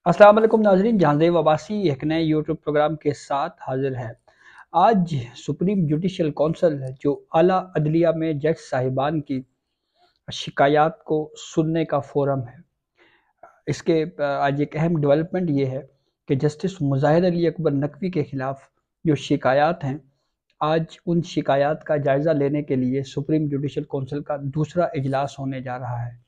अस्सलाम वालेकुम नाजरीन, जहांजेब अब्बासी एक नए यूट्यूब प्रोग्राम के साथ हाजिर है। आज सुप्रीम जुडिशल कौंसिल जो आला अदलिया में जज साहिबान की शिकायत को सुनने का फोरम है, इसके आज एक अहम डेवलपमेंट ये है कि जस्टिस मुजाहिर अली अकबर नकवी के खिलाफ जो शिकायत हैं, आज उन शिकायत का जायज़ा लेने के लिए सुप्रीम जुडिशल कौंसिल का दूसरा इजलास होने जा रहा है।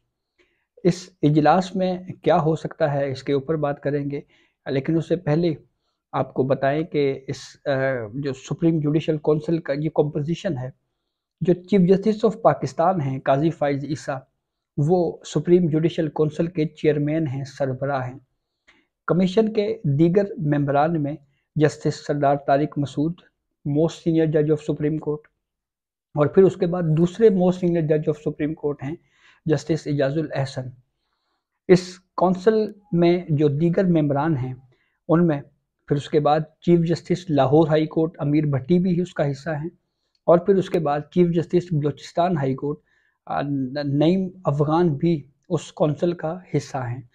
इस इजलास में क्या हो सकता है, इसके ऊपर बात करेंगे। लेकिन उससे पहले आपको बताएं कि इस जो सुप्रीम जुडिशल कौंसिल का ये कॉम्पोजिशन है, जो चीफ जस्टिस ऑफ पाकिस्तान हैं काजी फाइज ईसा, वो सुप्रीम जुडिशल कौंसिल के चेयरमैन हैं, सरबराह हैं। कमीशन के दीगर मेंबरान में जस्टिस सरदार तारिक मसूद, मोस्ट सीनियर जज ऑफ सुप्रीम कोर्ट, और फिर उसके बाद दूसरे मोस्ट सीनियर जज ऑफ सुप्रीम कोर्ट हैं जस्टिस इजाजुल एहसन। इस कौंसिल में जो दीगर मेंबरान हैं उनमें फिर उसके बाद chief justice Lahore high court अमीर भट्टी भी उसका हिस्सा हैं, और फिर उसके बाद chief justice Balochistan high court Naeem Afghan भी उस कौंसिल का हिस्सा हैं।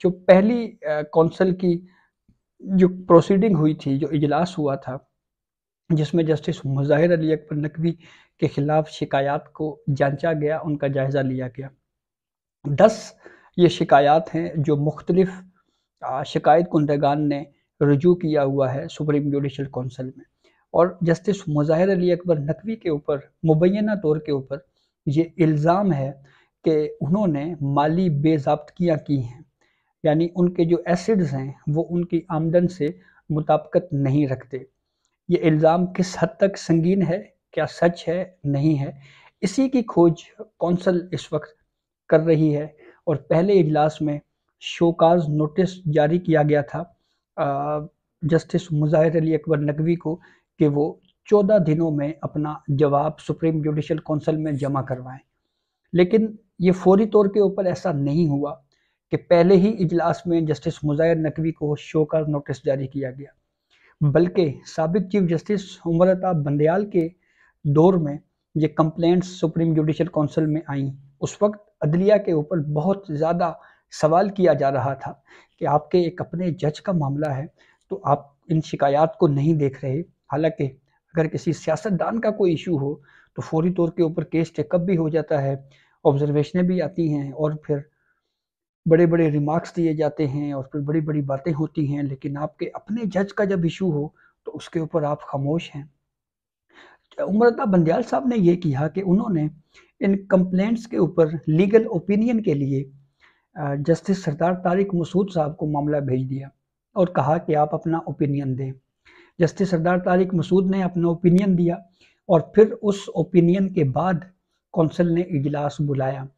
जो पहली कौंसिल की जो प्रोसीडिंग हुई थी, जो इजलास हुआ था, जिसमें जस्टिस मुजाहिर अली अकबर नकवी के खिलाफ शिकायत को जांचा गया, उनका जायज़ा लिया गया। 10 ये शिकायत हैं जो मुख्तलिफ शिकायत कुंदगान ने रजू किया हुआ है सुप्रीम जुडिशल कौंसिल में, और जस्टिस मुजाहिर अली अकबर नकवी के ऊपर मुबैना तौर के ऊपर ये इल्ज़ाम है कि उन्होंने माली बेज़ाब्तगियाँ की हैं, यानी उनके जो एसिड्स हैं वो उनकी आमदन से मुताबिकत नहीं रखते। ये इल्ज़ाम किस हद तक संगीन है, क्या सच है, नहीं है, इसी की खोज कौंसिल इस वक्त कर रही है। और पहले इजलास में शोकाज नोटिस जारी किया गया था जस्टिस मुजाहिर अली अकबर नकवी को कि वो 14 दिनों में अपना जवाब सुप्रीम जुडिशल कौंसिल में जमा करवाएं। लेकिन ये फौरी तौर के ऊपर ऐसा नहीं हुआ कि पहले ही इजलास में जस्टिस मुजाहिर नकवी को शोकाज नोटिस जारी किया गया, बल्कि साबिक चीफ जस्टिस उमर अता बंदयाल के दौर में ये कंप्लेंट्स सुप्रीम जुडिशल कौंसिल में आई। उस वक्त अदलिया के ऊपर बहुत ज़्यादा सवाल किया जा रहा था कि आपके एक अपने जज का मामला है तो आप इन शिकायत को नहीं देख रहे। हालांकि अगर किसी सियासतदान का कोई इशू हो तो फौरी तौर के ऊपर केस टेकअप भी हो जाता है, ऑब्जर्वेशनें भी आती हैं, और फिर बड़े बड़े रिमार्क्स दिए जाते हैं, और फिर बड़ी बड़ी बातें होती हैं। लेकिन आपके अपने जज का जब इशू हो तो उसके ऊपर आप खामोश हैं। उमर अता बंदयाल साहब ने ये किया कि उन्होंने इन कंप्लेंट्स के ऊपर लीगल ओपिनियन के लिए जस्टिस सरदार तारिक मसूद साहब को मामला भेज दिया और कहा कि आप अपना ओपिनियन दें। जस्टिस सरदार तारिक मसूद ने अपना ओपिनियन दिया, और फिर उस ओपिनियन के बाद कौंसिल ने इजलास बुलाया।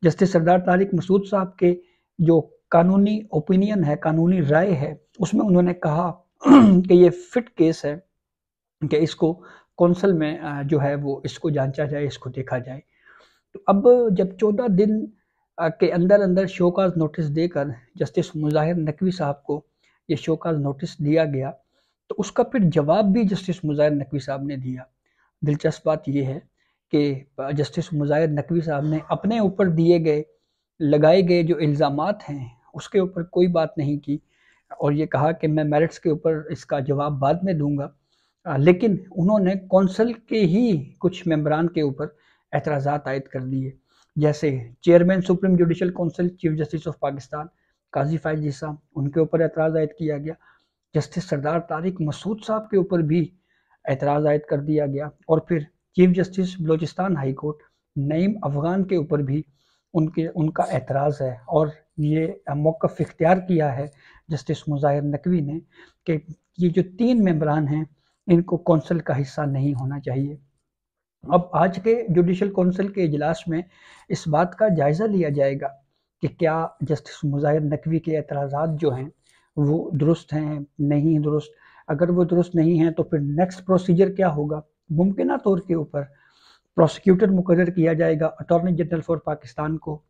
जस्टिस सरदार तारिक मसूद साहब के जो कानूनी ओपिनियन है, कानूनी राय है, उसमें उन्होंने कहा कि ये फिट केस है कि इसको कौंसिल में जो है वो इसको जांचा जाए, इसको देखा जाए। तो अब जब 14 दिन के अंदर अंदर शोकाज नोटिस देकर जस्टिस मुजाहिर नकवी साहब को ये शोकाज नोटिस दिया गया, तो उसका फिर जवाब भी जस्टिस मुजाहिर नकवी साहब ने दिया। दिलचस्प बात यह है कि जस्टिस मुजाहिर नकवी साहब ने अपने ऊपर दिए गए लगाए गए जो इल्ज़ामात हैं उसके ऊपर कोई बात नहीं की, और ये कहा कि मैं मेरिट्स के ऊपर इसका जवाब बाद में दूंगा। लेकिन उन्होंने कौंसिल के ही कुछ मेंबरान के ऊपर एतराज़ात आयद कर दिए, जैसे chairman supreme judicial council chief justice of Pakistan Qazi Faez Isa, उनके ऊपर एतराज़ आयद किया गया। जस्टिस सरदार तारिक मसूद साहब के ऊपर भी एतराज़ आयद कर दिया गया, और फिर chief justice Balochistan high court Naeem Afghan के ऊपर भी उनका एतराज़ है। और ये मौक़िफ़ इख्तियार किया है जस्टिस मुजाहिर नकवी ने कि ये जो 3 मेंबरान हैं इनको कौंसिल का हिस्सा नहीं होना चाहिए। अब आज के जुडिशल कौंसिल के इजलास में इस बात का जायज़ा लिया जाएगा कि क्या जस्टिस मुजाहिर नकवी के एतराज़ात जो हैं वो दुरुस्त हैं, नहीं दुरुस्त। अगर वो दुरुस्त नहीं हैं तो फिर नेक्स्ट प्रोसीजर क्या होगा। मुमकिन तौर के ऊपर प्रोसिक्यूटर मुकर्रर किया जाएगा अटॉर्नी जनरल फॉर पाकिस्तान को,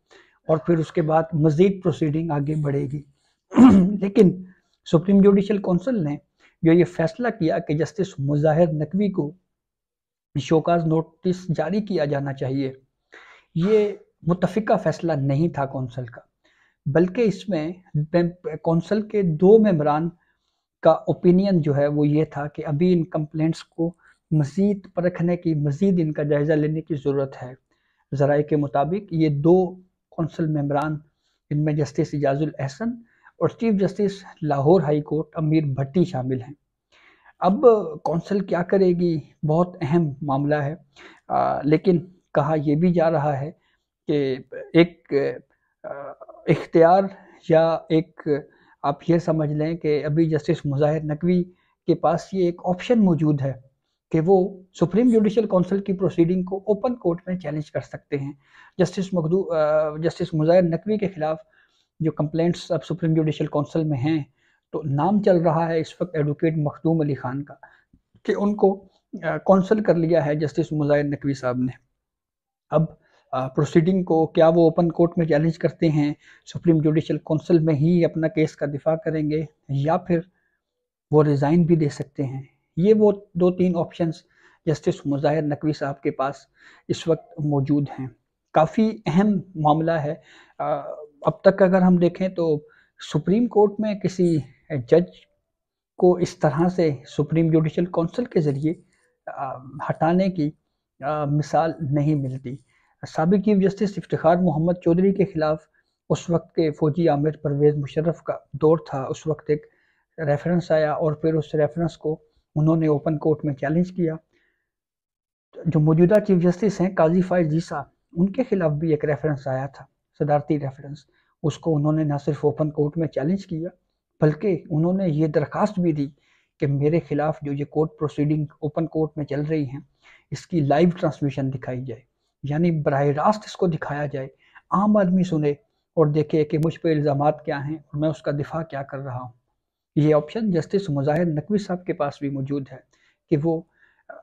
और फिर उसके बाद मज़ीद प्रोसीडिंग आगे बढ़ेगी। लेकिन सुप्रीम जुडिशल कौंसिल ने जो ये फैसला किया कि जस्टिस मुजाहिर नकवी को शोकाज नोटिस जारी किया जाना चाहिए, ये मुतफ़िका फैसला नहीं था कौंसिल का। बल्कि इसमें कौंसल के 2 मेंबरान का ओपिनियन जो है वो ये था कि अभी इन कंप्लेंट्स को मज़ीद परखने की, मज़ीद इनका जायज़ा लेने की ज़रूरत है। ज़राए के मुताबिक ये 2 कौंसल मेंबरान, इनमें जस्टिस इजाज़ुल एहसन और chief justice Lahore high court अमीर भट्टी शामिल हैं। अब कौंसल क्या करेगी, बहुत अहम मामला है। लेकिन कहा यह भी जा रहा है कि एक इख्तियार या एक, आप ये समझ लें कि अभी जस्टिस मुज़ाहिर नकवी के पास ये एक ऑप्शन मौजूद है कि वो सुप्रीम जुडिशल काउंसिल की प्रोसीडिंग को ओपन कोर्ट में चैलेंज कर सकते हैं। जस्टिस मुज़ाहिर नकवी के खिलाफ जो कंप्लेंट्स अब सुप्रीम जुडिशल काउंसिल में हैं, तो नाम चल रहा है इस वक्त एडवोकेट मखदूम अली खान का कि उनको काउंसिल कर लिया है जस्टिस मुज़ाहिर नकवी साहब ने। अब प्रोसीडिंग को क्या वो ओपन कोर्ट में चैलेंज करते हैं, सुप्रीम जुडिशल काउंसिल में ही अपना केस का दिफा करेंगे, या फिर वो रिज़ाइन भी दे सकते हैं। ये वो 2-3 ऑप्शंस जस्टिस मुज़ाहिर नकवी साहब के पास इस वक्त मौजूद हैं। काफ़ी अहम मामला है। अब तक अगर हम देखें तो सुप्रीम कोर्ट में किसी जज को इस तरह से सुप्रीम जुडिशल काउंसिल के ज़रिए हटाने की मिसाल नहीं मिलती। साबिक चीफ जस्टिस इफ्तिखार मोहम्मद चौधरी के खिलाफ उस वक्त के फौजी आमिर परवेज़ मुशर्रफ का दौर था। उस वक्त एक रेफरेंस आया और फिर उस रेफरेंस को उन्होंने ओपन कोर्ट में चैलेंज किया। जो मौजूदा चीफ जस्टिस हैं काजी फायज ईसा, उनके खिलाफ भी एक रेफरेंस आया था, सदारती रेफरेंस। उसको उन्होंने न सिर्फ ओपन कोर्ट में चैलेंज किया, बल्कि उन्होंने ये दरख्वास्त भी दी कि मेरे खिलाफ जो ये कोर्ट प्रोसीडिंग ओपन कोर्ट में चल रही हैं, इसकी लाइव ट्रांसमिशन दिखाई जाए, यानी बराह रास्त इसको दिखाया जाए, आम आदमी सुने और देखे कि मुझ पर इल्ज़ामात क्या हैं और मैं उसका दिफा क्या कर रहा हूँ। ये ऑप्शन जस्टिस मुज़ाहिर नकवी साहब के पास भी मौजूद है कि वो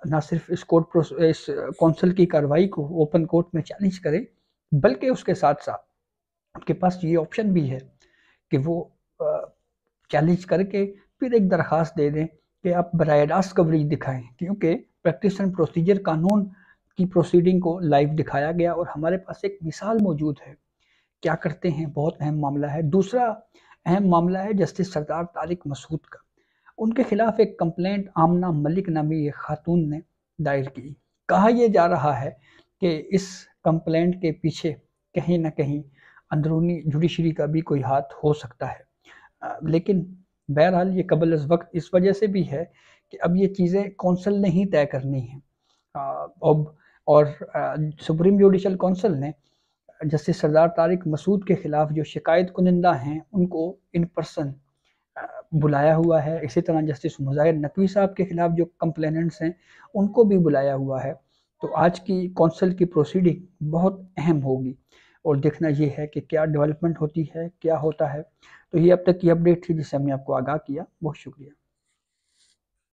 ना सिर्फ इस काउंसिल की कार्रवाई को ओपन कोर्ट में चैलेंज करें, बल्कि उसके साथ साथ उनके पास ये ऑप्शन भी है कि वो चैलेंज करके फिर एक दरख्वास्त दे दें कि आप बराह रास्त कवरेज दिखाएं, क्योंकि प्रैक्टिस एंड प्रोसीजर कानून की प्रोसीडिंग को लाइव दिखाया गया और हमारे पास एक मिसाल मौजूद है। क्या करते हैं, बहुत अहम मामला है। दूसरा अहम मामला है जस्टिस सरदार तारिक मसूद का। उनके खिलाफ एक कंप्लेंट आमना मलिक नामी एक खातून ने दायर की। कहा यह जा रहा है कि इस कंप्लेंट के पीछे कहीं ना कहीं अंदरूनी जुडिशरी का भी कोई हाथ हो सकता है। लेकिन बहरहाल ये कबल अज़ वक्त इस वजह से भी है कि अब ये चीज़ें कौंसल ने ही तय करनी है। अब और सुप्रीम जुडिशल काउंसिल ने जस्टिस सरदार तारिक मसूद के खिलाफ जो शिकायत कुनिंदा हैं उनको इन पर्सन बुलाया हुआ है। इसी तरह जस्टिस मुज़ाहिर नकवी साहब के खिलाफ जो कंप्लेनेंट्स हैं उनको भी बुलाया हुआ है। तो आज की काउंसिल की प्रोसीडिंग बहुत अहम होगी और देखना ये है कि क्या डेवलपमेंट होती है, क्या होता है। तो ये अब तक की अपडेट थी जिससे हमने आपको आगाह किया। बहुत शुक्रिया।